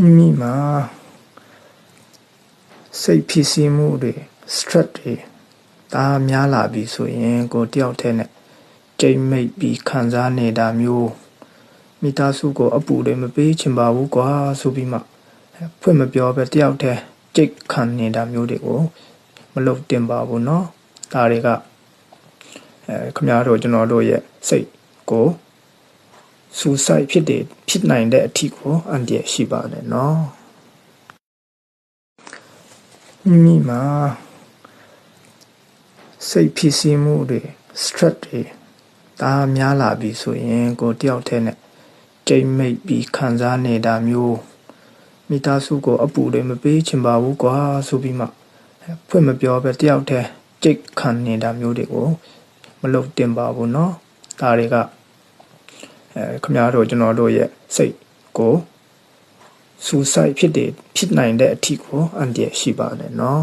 မိမိမှာစိတ်ဖြစ်စီမှုတွေ stress တွေဒါများလာပြီဆိုရင်ကိုတယောက်တည်းနဲ့ကြိတ်မိတ်ပြီးခံစားနေတာမျိုးမိသားစုကိုအပူတွေမပေးချင်ပါဘူးကွာဆိုပြီးမှဖွင့်မပြောပဲတယောက်တည်းကြိတ်ခံနေတာမျိုးတွေကိုမလုပ်တင်ပါဘူးเนาะဒါတွေကခင်ဗျားတို့ကျွန်တော်တို့ရဲ့စိတ်ကိုစူဆိုက်ဖြစ်နိုင်တဲ့အထီကိုအန်တရရှိပါတယ်เนาะမိမိမှာစိတ်ဖြစ်စီမှုတွေ stress တွေဒါများလာပြီဆိုရင်ကိုတယောက်တည်းနဲ့ကြိတ်မိတ်ပြီးခံစားနေတာမျိုးမိသားစုကိုအပူတွေမပေးချင်ပါဘူးကွာဆိုပြီးမှဖွင့်မပြောပဲတယောက်တည်းကြိတ်ခံနေတာမျိုးတွေကိုမလုပ်တင်ပါဘူးเนาะဒါတွေကခင်ဗျားတို့ကျွန်တော်တို့ရဲ့စိတ်ကိုစူဆိုက်ဖြစ်နိုင်တဲ့အထီကိုအန်တရရှိပါတယ်เนาะ